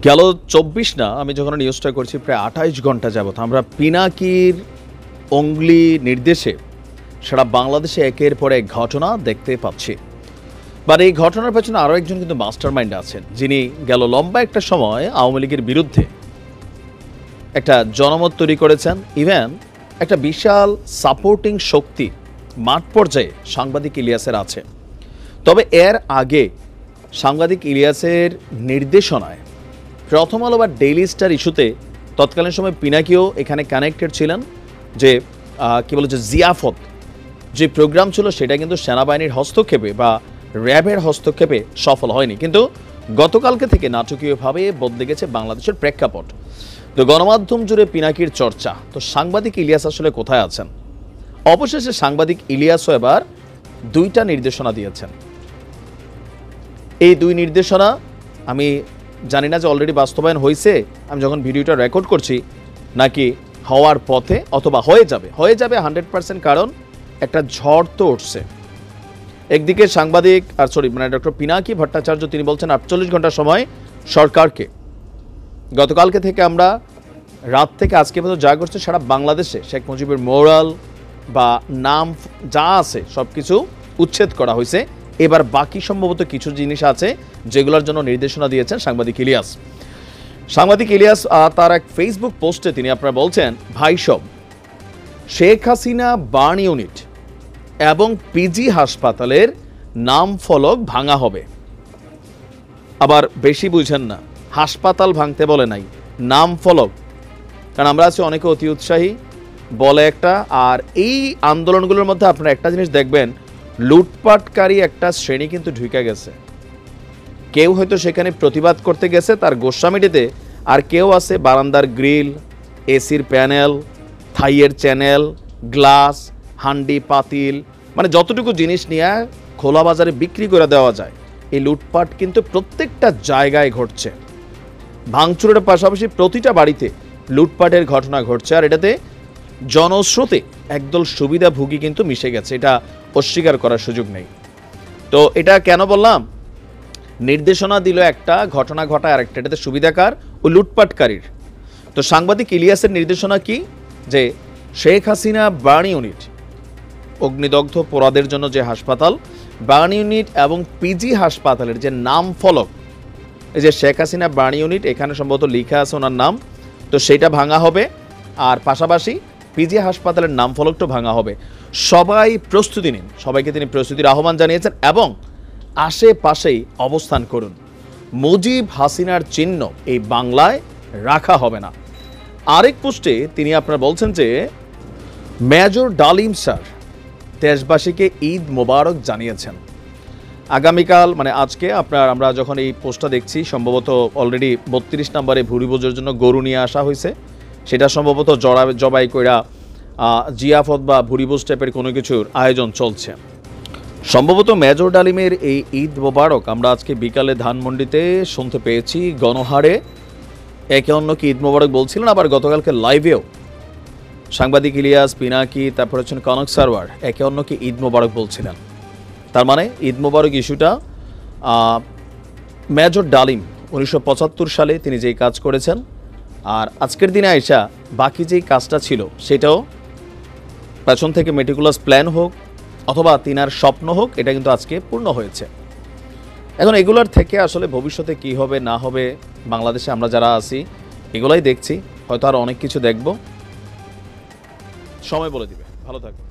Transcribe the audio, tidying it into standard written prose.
গেল ২৪ না আমি যখন নিউজটা করছি প্রায় ২৮ ঘন্টা যাবত আমরা পিনাকির অঙ্গুলি নির্দেশে সারা বাংলাদেশে একের পর এক ঘটনা দেখতে পাচ্ছি। বাট এই ঘটনার পেছনে আরও একজন কিন্তু মাস্টার মাইন্ড আছেন, যিনি গেল লম্বা একটা সময় আওয়ামী লীগের বিরুদ্ধে একটা জনমত তৈরি করেছেন। ইভেন একটা বিশাল সাপোর্টিং শক্তি মাঠ পর্যায়ে সাংবাদিক ইলিয়াসের আছে। তবে এর আগে সাংবাদিক ইলিয়াসের নির্দেশনায় প্রথম আলো বা ডেইলি স্টার ইস্যুতে তৎকালীন সময় পিনাকিও এখানে কানেক্টেড ছিলেন। যে কী বলে যে জিয়াফত যে প্রোগ্রাম ছিল সেটা কিন্তু সেনাবাহিনীর হস্তক্ষেপে বা র্যাবের হস্তক্ষেপে সফল হয়নি, কিন্তু গতকালকে থেকে নাটকীয়ভাবে বদলে গেছে বাংলাদেশের প্রেক্ষাপট। তো গণমাধ্যম জুড়ে পিনাকির চর্চা, তো সাংবাদিক ইলিয়াস আসলে কোথায় আছেন? অবশেষে সাংবাদিক ইলিয়াসও এবার দুইটা নির্দেশনা দিয়েছেন। এই দুই নির্দেশনা আমি জানি না যে অলরেডি বাস্তবায়ন হয়েছে আমি যখন ভিডিওটা রেকর্ড করছি, নাকি হওয়ার পথে অথবা হয়ে যাবে 100%। কারণ একটা ঝড় তো উঠছে। একদিকে সাংবাদিক ডক্টর পিনাকি ভট্টাচার্য তিনি বলছেন 48 ঘন্টা সময় সরকারকে। গতকালকে থেকে আমরা রাত থেকে আজকে পর্যন্ত যা করছে সারা বাংলাদেশে শেখ মুজিবের মোরাল বা নাম যা আছে সব কিছু উচ্ছেদ করা হয়েছে। এবার বাকি সম্ভবত কিছু জিনিস আছে যেগুলোর জন্য নির্দেশনা দিয়েছেন সাংবাদিক ইলিয়াস। তার এক ফেসবুক পোস্টে তিনি আপনারা বলছেন, ভাই সব শেখ হাসিনা বার্ন ইউনিট এবং পিজি হাসপাতালের নাম ফলক ভাঙা হবে। আবার বেশি বুঝেন না, হাসপাতাল ভাঙতে বলে নাই, নাম ফলক। কারণ আমরা আছি অনেকে অতি উৎসাহী বলে একটা, আর এই আন্দোলনগুলোর মধ্যে আপনারা একটা জিনিস দেখবেন, লুটপাটকারী একটা শ্রেণী কিন্তু ঢুকে গেছে। কেউ হয়তো সেখানে প্রতিবাদ করতে গেছে তার গোস্বামিটিতে, আর কেউ আছে বারান্দার গ্রিল, এসির প্যানেল, থাইয়ের চ্যানেল, গ্লাস, হান্ডি পাতিল, মানে যতটুকু জিনিস নিয়ে খোলা বাজারে বিক্রি করে দেওয়া যায়। এই লুটপাট কিন্তু প্রত্যেকটা জায়গায় ঘটছে। ভাঙচুরের পাশাপাশি প্রতিটা বাড়িতে লুটপাটের ঘটনা ঘটছে, আর এটাতে জনস্রোতে একদল সুবিধাভোগী কিন্তু মিশে গেছে, এটা অস্বীকার করার সুযোগ নেই। তো এটা কেন বললাম, নির্দেশনা দিল একটা, ঘটনা ঘটায় আরেকটা, এটাতে সুবিধাকার ও লুটপাটকারীর। তো সাংবাদিক ইলিয়াসের নির্দেশনা কি, যে শেখ হাসিনা বার্ন ইউনিট, অগ্নিদগ্ধ পোড়াদের জন্য যে হাসপাতাল, বার্ন ইউনিট এবং পিজি হাসপাতালের যে নাম ফলক, এই যে শেখ হাসিনা বার্ন ইউনিট এখানে সম্ভবত লেখা আছে ওনার নাম, তো সেটা ভাঙা হবে। আর পাশাপাশি পিজি হাসপাতালের নাম ফলকটা ভাঙা হবে। সবাই প্রস্তুতি নিন, সবাইকে তিনি প্রস্তুতির আহ্বান জানিয়েছেন এবং আশেপাশেই অবস্থান করুন। মুজিব হাসিনার চিহ্ন এই বাংলায় রাখা হবে না। আরেক পোস্টে তিনি আপনারা বলছেন যে মেজর ডালিম স্যার দেশবাসীকে ঈদ মোবারক জানিয়েছেন। আগামীকাল মানে আজকে আমরা যখন এই পোস্টটা দেখছি, সম্ভবত অলরেডি 32 নম্বরে ভুরিভোজের জন্য গরু নিয়ে আসা হয়েছে, সেটা সম্ভবত জবাই কইরা জিয়াফত বা ভুরিভোজ টাইপের কোনো কিছুর আয়োজন চলছে। সম্ভবত মেজর ডালিমের এই ঈদ মোবারক আমরা আজকে বিকালে ধানমন্ডিতে শুনতে পেয়েছি গণহারে। একে অন্যকে ঈদ মোবারক বলছিলেন, আবার গতকালকে লাইভেও সাংবাদিক ইলিয়াস, পিনাকি, তারপর হচ্ছেন কনক সারওয়ার একে অন্যকে ঈদ মোবারক বলছিলেন। তার মানে ঈদ মোবারক ইস্যুটা মেজর ডালিম 1975 সালে তিনি যেই কাজ করেছেন, আর আজকের দিনে আইসা বাকি যেই কাজটা ছিল সেটাও পেছন থেকে মেটিকুলাস প্ল্যান হোক অথবা তিনার স্বপ্ন হোক, এটা কিন্তু আজকে পূর্ণ হয়েছে। এখন এগুলোর থেকে আসলে ভবিষ্যতে কি হবে না হবে, বাংলাদেশে আমরা যারা আছি এগুলাই দেখছি, হয়তো আর অনেক কিছু দেখব, সময় বলে দিবে। ভালো থাকবেন।